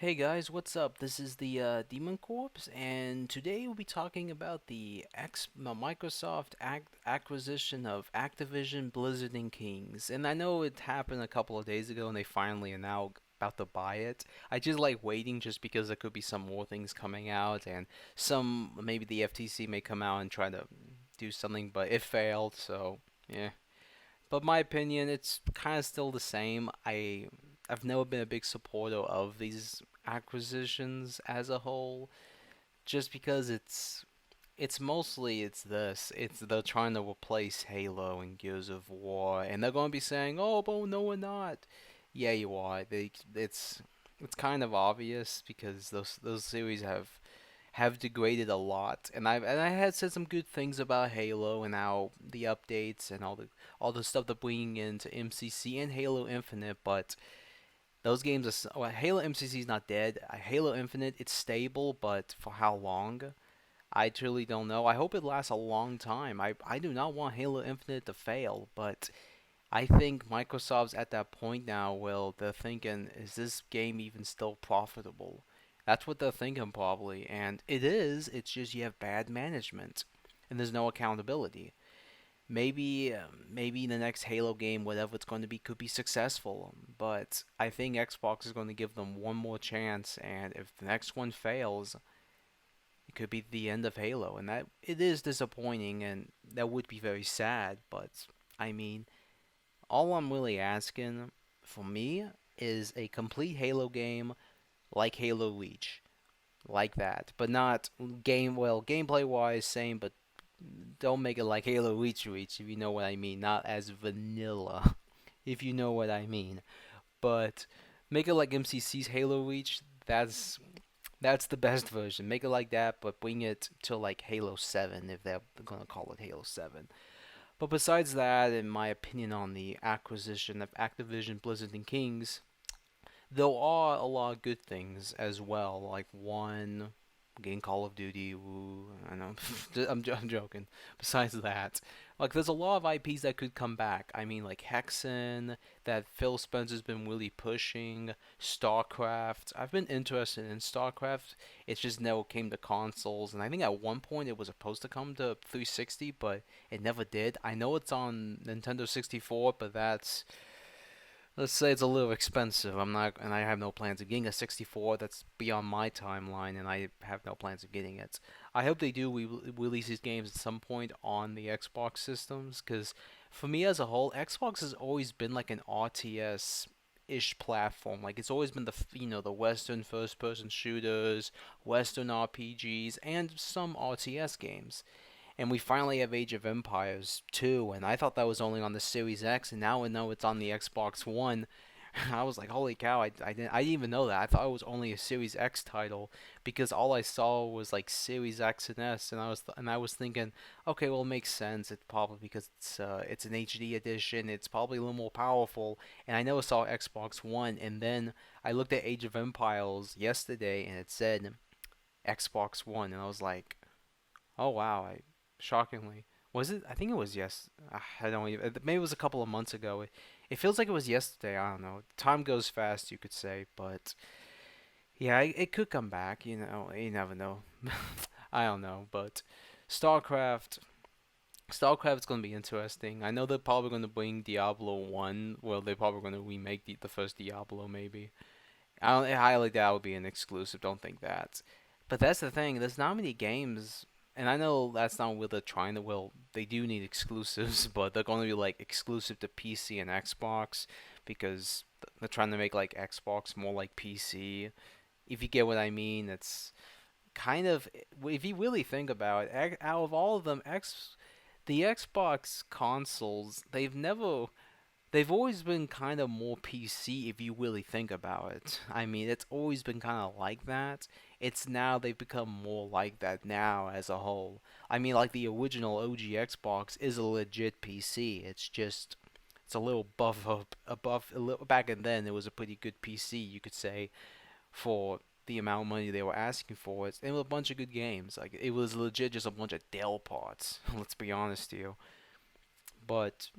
Hey guys, what's up? This is the Demon Corpse, and today we'll be talking about the Microsoft acquisition of Activision Blizzard and Kings. And I know it happened a couple of days ago, and they finally are now about to buy it. I just like waiting just because there could be some more things coming out, and some maybe the FTC may come out and try to do something, but it failed, so yeah. But my opinion, it's kind of still the same. I've never been a big supporter of these acquisitions as a whole, just because it's mostly it's this. It's they're trying to replace Halo and Gears of War, and they're going to be saying, "Oh, but no, we're not." Yeah, you are. It's kind of obvious because those series have degraded a lot, and I had said some good things about Halo and how the updates and all the stuff they're bringing into MCC and Halo Infinite, but those games well, Halo MCC is not dead. Halo Infinite, it's stable, but for how long? I truly don't know. I hope it lasts a long time. I do not want Halo Infinite to fail, but I think Microsoft's at that point now where they're thinking, is this game even still profitable? That's what they're thinking probably, and it is. It's just you have bad management, and there's no accountability. Maybe the next Halo game, whatever it's going to be, could be successful, but I think Xbox is going to give them one more chance, and if the next one fails, it could be the end of Halo, and that it is disappointing, and that would be very sad. But I mean, all I'm really asking for me is a complete Halo game like Halo Reach, like that, but not gameplay wise same, but don't make it like Halo Reach if you know what I mean, not as vanilla if you know what I mean. But make it like MCC's Halo Reach. That's the best version. Make it like that, but bring it to like Halo 7 if they're gonna call it Halo 7. But besides that, in my opinion on the acquisition of Activision, Blizzard, and Kings, there are a lot of good things as well. Like one, getting Call of Duty. Woo, I know, I'm joking. Besides that, like there's a lot of IPs that could come back. I mean, like Hexen, that Phil Spencer's been really pushing. StarCraft. I've been interested in StarCraft. It just never came to consoles, and I think at one point it was supposed to come to 360, but it never did. I know it's on Nintendo 64, but that's, let's say it's a little expensive. I'm not, and I have no plans of getting a 64. That's beyond my timeline, and I have no plans of getting it. I hope they do release these games at some point on the Xbox systems, because for me as a whole, Xbox has always been like an RTS ish platform. Like it's always been the Western first person shooters, Western RPGs, and some RTS games. And we finally have Age of Empires 2, and I thought that was only on the Series X, and now I know it's on the Xbox One. I was like, holy cow, I didn't even know that. I thought it was only a Series X title because all I saw was like Series X and S, and I was thinking, okay, well it makes sense. It's probably because it's an HD edition. It's probably a little more powerful. And I never saw Xbox One, and then I looked at Age of Empires yesterday, and it said Xbox One, and I was like, oh wow! Shockingly, was it? I think it was I don't even. Maybe it was a couple of months ago. It feels like it was yesterday. I don't know. Time goes fast, you could say, but yeah, it could come back. You never know. I don't know, but StarCraft. StarCraft's gonna be interesting. I know they're probably gonna bring Diablo 1. Well, they're probably gonna remake the first Diablo, maybe. I highly doubt it would be an exclusive. Don't think that. But that's the thing. There's not many games, and I know that's not what they're trying to. Well, they do need exclusives, but they're going to be like exclusive to PC and Xbox because they're trying to make like Xbox more like PC. If you get what I mean, it's kind of, if you really think about it, out of all of them, the Xbox consoles, they've always been kind of more PC if you really think about it. I mean, it's always been kind of like that. It's now they've become more like that now as a whole. I mean, like the original OG Xbox is a legit PC. It's a little buff up above a little, back and then it was a pretty good PC, you could say, for the amount of money they were asking for it. And a bunch of good games. Like it was legit just a bunch of Dell parts. Let's be honest to you. But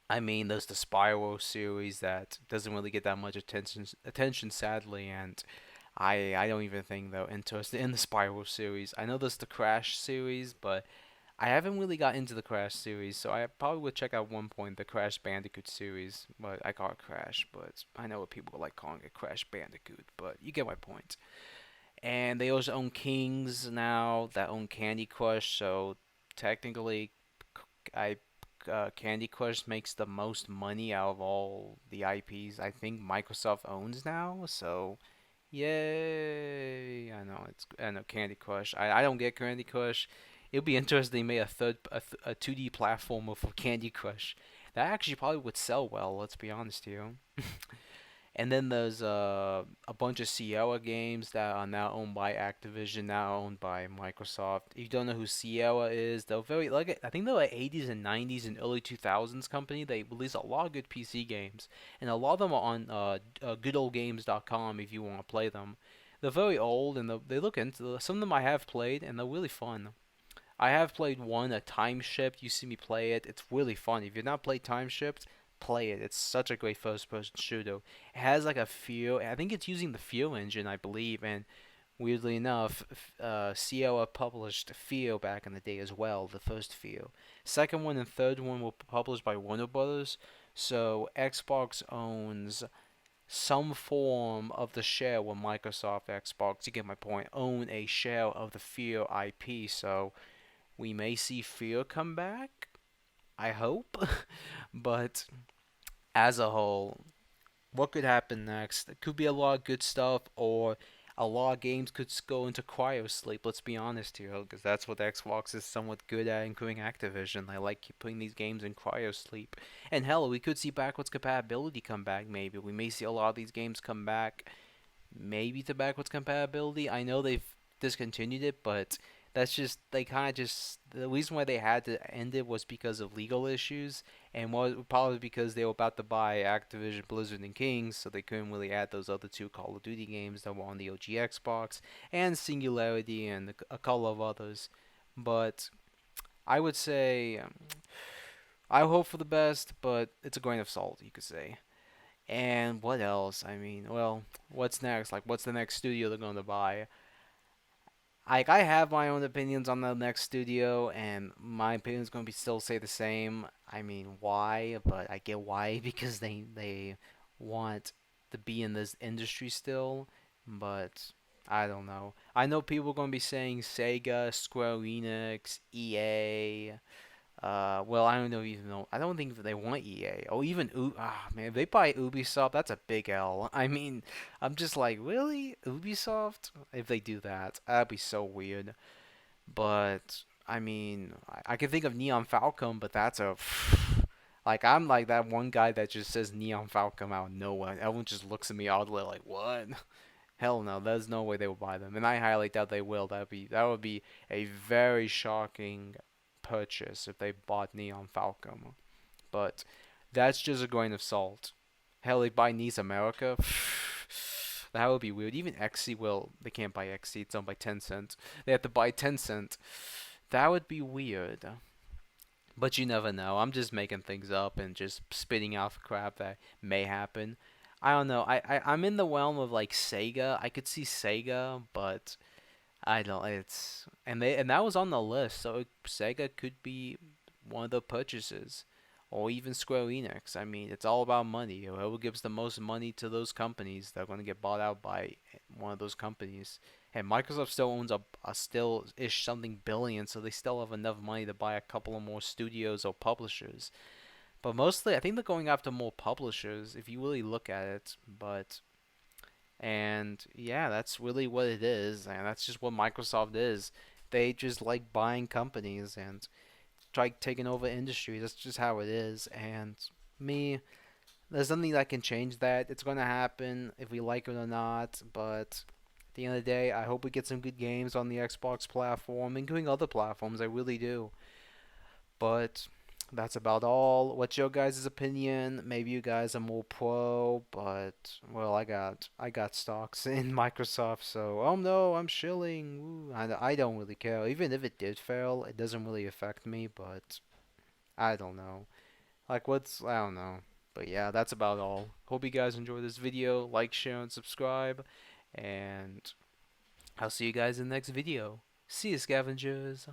I mean, there's the Spyro series that doesn't really get that much attention sadly, and I don't even think though interested in the Spiral series. I know there's the Crash series, but I haven't really got into the Crash series, so I probably would check out one point the Crash Bandicoot series. But I call it Crash, but I know what people like calling it Crash Bandicoot. But you get my point. And they also own Kings now that own Candy Crush, so technically, I Candy Crush makes the most money out of all the IPs I think Microsoft owns now. So yay! I know Candy Crush. I don't get Candy Crush. It'll be interesting. They made a 2D platformer for Candy Crush. That actually probably would sell well. Let's be honest here. And then there's a bunch of Sierra games that are now owned by Activision, now owned by Microsoft. If you don't know who Sierra is, they're very like I think they're like 80s and 90s and early 2000s company. They release a lot of good PC games, and a lot of them are on goodoldgames.com if you want to play them. They're very old and they look into some of them I have played and they're really fun. I have played one, a Time Shift. You see me play it. It's really fun. If you've not played Time Shift, play it. It's such a great first-person shooter. It has like a feel. I think it's using the Feel engine, I believe, and weirdly enough, Sierra published Feel back in the day as well. The first Feel. Second one and third one were published by Warner Brothers. So Xbox owns some form of the share with Microsoft Xbox. You get my point. Own a share of the Feel IP. So we may see Fear come back. I hope. But as a whole, what could happen next? It could be a lot of good stuff, or a lot of games could go into cryo sleep. Let's be honest here, because that's what Xbox is somewhat good at, including Activision. They like putting these games in cryo sleep. And hell, we could see backwards compatibility come back. Maybe we may see a lot of these games come back. Maybe to backwards compatibility. I know they've discontinued it, but that's just they kind of just the reason why they had to end it was because of legal issues, and was probably because they were about to buy Activision Blizzard and Kings, so they couldn't really add those other two Call of Duty games that were on the OG Xbox, and Singularity and a couple of others. But I would say I hope for the best, but it's a grain of salt, you could say. And what else? I mean, well, what's next? Like, what's the next studio they're going to buy? Like, I have my own opinions on the next studio, and my opinion's going to be still say the same. I mean, why? But I get why because they want to be in this industry still. But I don't know. I know people are going to be saying Sega, Square Enix, EA. Well, I don't know even know. I don't think they want EA or even man, if they buy Ubisoft, that's a big L. I mean, I'm just like, really, Ubisoft? If they do that, that'd be so weird. But I mean, I can think of Neon Falcon, but that's a like I'm like that one guy that just says Neon Falcon out of nowhere. Everyone just looks at me oddly like, what? Hell no, there's no way they will buy them, and I highly doubt they will. That would be a very shocking purchase if they bought Neon Falcon. But that's just a grain of salt. Hell, they buy Nice America. That would be weird. Even XC will. They can't buy XC. It's owned by Tencent. They have to buy Tencent. That would be weird. But you never know. I'm just making things up and just spitting out crap that may happen. I don't know. I'm in the realm of like Sega. I could see Sega, but I don't. It's and that was on the list, so Sega could be one of the purchases, or even Square Enix. I mean, it's all about money. Whoever gives the most money to those companies, they're going to get bought out by one of those companies. And Microsoft still owns a still ish something billion, so they still have enough money to buy a couple of more studios or publishers. But mostly, I think they're going after more publishers if you really look at it. But and yeah, that's really what it is, and that's just what Microsoft is. They just like buying companies and try taking over industries. That's just how it is. And me, there's nothing that can change that. It's gonna happen if we like it or not. But at the end of the day, I hope we get some good games on the Xbox platform, including other platforms. I really do. But that's about all. What's your guys' opinion? Maybe you guys are more pro, but well, I got stocks in Microsoft, so oh no, I'm shilling. Woo. I don't really care. Even if it did fail, it doesn't really affect me, but I don't know. Like I don't know. But yeah, that's about all. Hope you guys enjoyed this video. Like, share, and subscribe. And I'll see you guys in the next video. See you, scavengers.